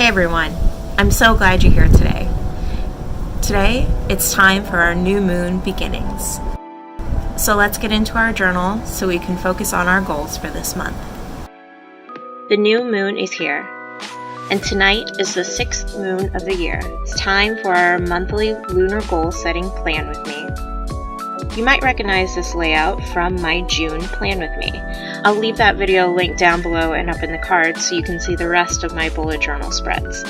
Hey everyone, I'm so glad you're here today. Today, it's time for our new moon beginnings. So let's get into our journal so we can focus on our goals for this month. The new moon is here, and tonight is the 6th moon of the year. It's time for our monthly lunar goal setting plan with me. You might recognize this layout from my June plan with me. I'll leave that video linked down below and up in the cards so you can see the rest of my bullet journal spreads.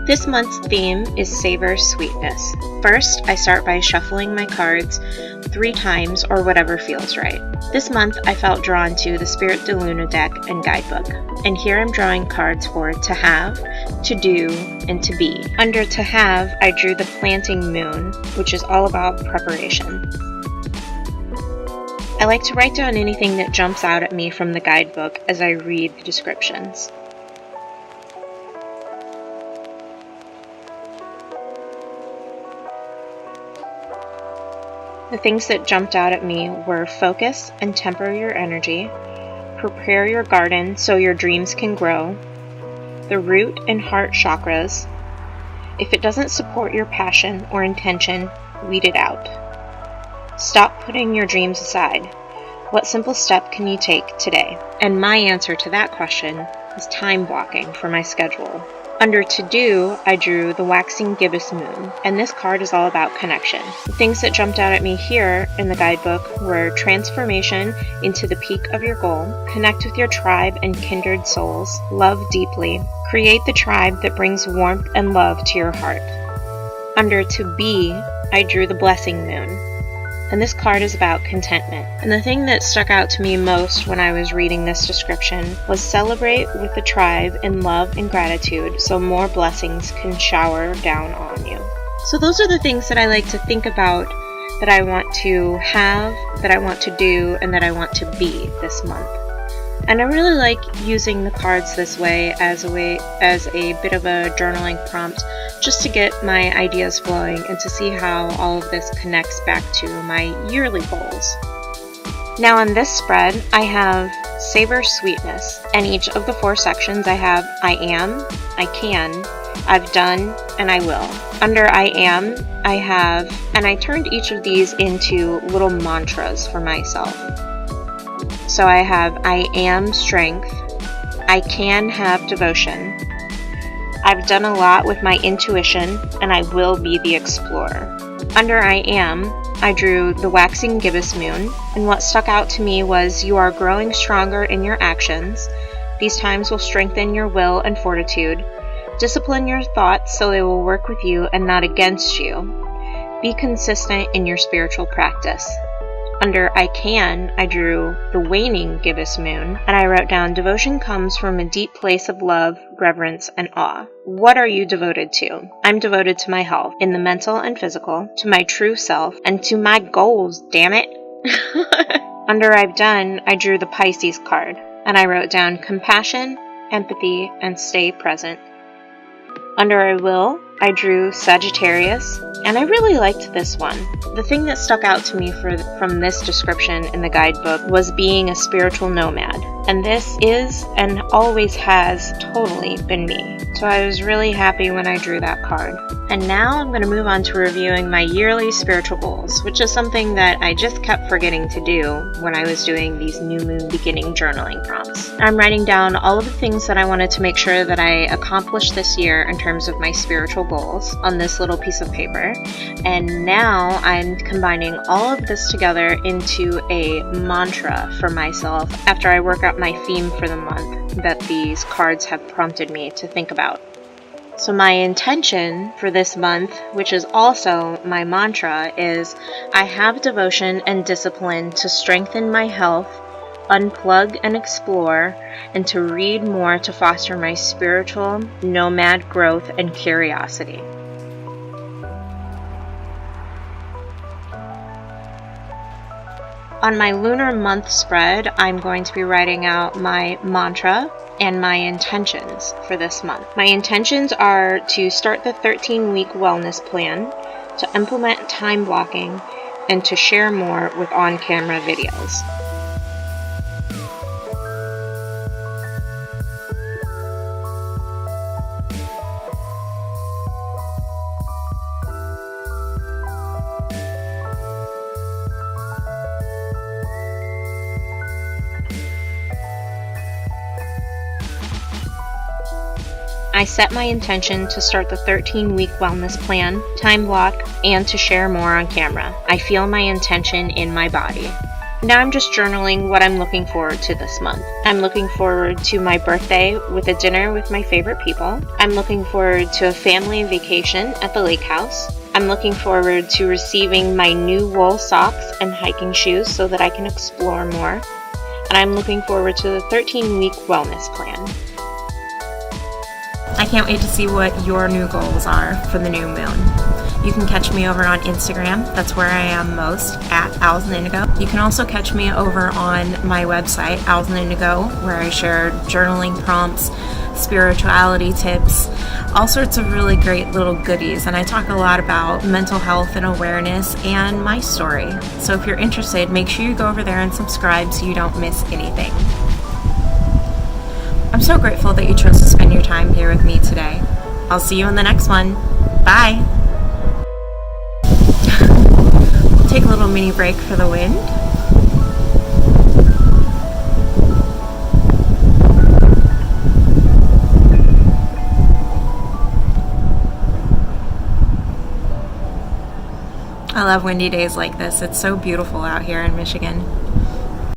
This month's theme is Savor Sweetness. First, I start by shuffling my cards 3 times or whatever feels right. This month, I felt drawn to the Spirit de Luna deck and guidebook. And here I'm drawing cards for To Have, To Do, and To Be. Under To Have, I drew the planting moon, which is all about preparation. I like to write down anything that jumps out at me from the guidebook as I read the descriptions. The things that jumped out at me were focus and temper your energy, prepare your garden so your dreams can grow, the root and heart chakras. If it doesn't support your passion or intention, weed it out. Stop putting your dreams aside. What simple step can you take today? And my answer to that question is time blocking for my schedule. Under To Do, I drew the waxing gibbous moon, and this card is all about connection. The things that jumped out at me here in the guidebook were transformation into the peak of your goal, connect with your tribe and kindred souls, love deeply, create the tribe that brings warmth and love to your heart. Under To Be, I drew the blessing moon, and this card is about contentment. And the thing that stuck out to me most when I was reading this description was celebrate with the tribe in love and gratitude so more blessings can shower down on you. So those are the things that I like to think about, that I want to have, that I want to do, and that I want to be this month. And I really like using the cards this way as a bit of a journaling prompt, just to get my ideas flowing and to see how all of this connects back to my yearly goals. Now on this spread, I have Savor Sweetness, and each of the 4 sections I have I am, I can, I've done, and I will. Under I am, I have, and I turned each of these into little mantras for myself. So I have I am strength, I can have devotion, I've done a lot with my intuition, and I will be the explorer. Under I am, I drew the waxing gibbous moon, and what stuck out to me was you are growing stronger in your actions. These times will strengthen your will and fortitude. Discipline your thoughts so they will work with you and not against you. Be consistent in your spiritual practice. Under I can, I drew the waning gibbous moon, and I wrote down devotion comes from a deep place of love, reverence, and awe. What are you devoted to? I'm devoted to my health, in the mental and physical, to my true self, and to my goals, damn it! Under I've done, I drew the Pisces card, and I wrote down compassion, empathy, and stay present. Under I will, I drew Sagittarius, and I really liked this one. The thing that stuck out to me from this description in the guidebook was being a spiritual nomad, and this is and always has totally been me. So I was really happy when I drew that card. And now I'm going to move on to reviewing my yearly spiritual goals, which is something that I just kept forgetting to do when I was doing these new moon beginning journaling prompts. I'm writing down all of the things that I wanted to make sure that I accomplished this year in terms of my spiritual goals on this little piece of paper. And now I'm combining all of this together into a mantra for myself after I work out my theme for the month that these cards have prompted me to think about. So my intention for this month, which is also my mantra, is I have devotion and discipline to strengthen my health, unplug and explore, and to read more to foster my spiritual nomad growth and curiosity. On my lunar month spread, I'm going to be writing out my mantra and my intentions for this month. My intentions are to start the 13-week wellness plan, to implement time blocking, and to share more with on-camera videos. I set my intention to start the 13-week wellness plan, time block, and to share more on camera. I feel my intention in my body. Now I'm just journaling what I'm looking forward to this month. I'm looking forward to my birthday with a dinner with my favorite people. I'm looking forward to a family vacation at the lake house. I'm looking forward to receiving my new wool socks and hiking shoes so that I can explore more. And I'm looking forward to the 13-week wellness plan. I can't wait to see what your new goals are for the new moon. You can catch me over on Instagram. That's where I am most, at Owls and Indigo. You can also catch me over on my website, Owls and Indigo, where I share journaling prompts, spirituality tips, all sorts of really great little goodies. And I talk a lot about mental health and awareness and my story. So if you're interested, make sure you go over there and subscribe so you don't miss anything. I'm so grateful that you chose to spend your time here with me today. I'll see you in the next one. Bye! Take a little mini break for the wind. I love windy days like this. It's so beautiful out here in Michigan.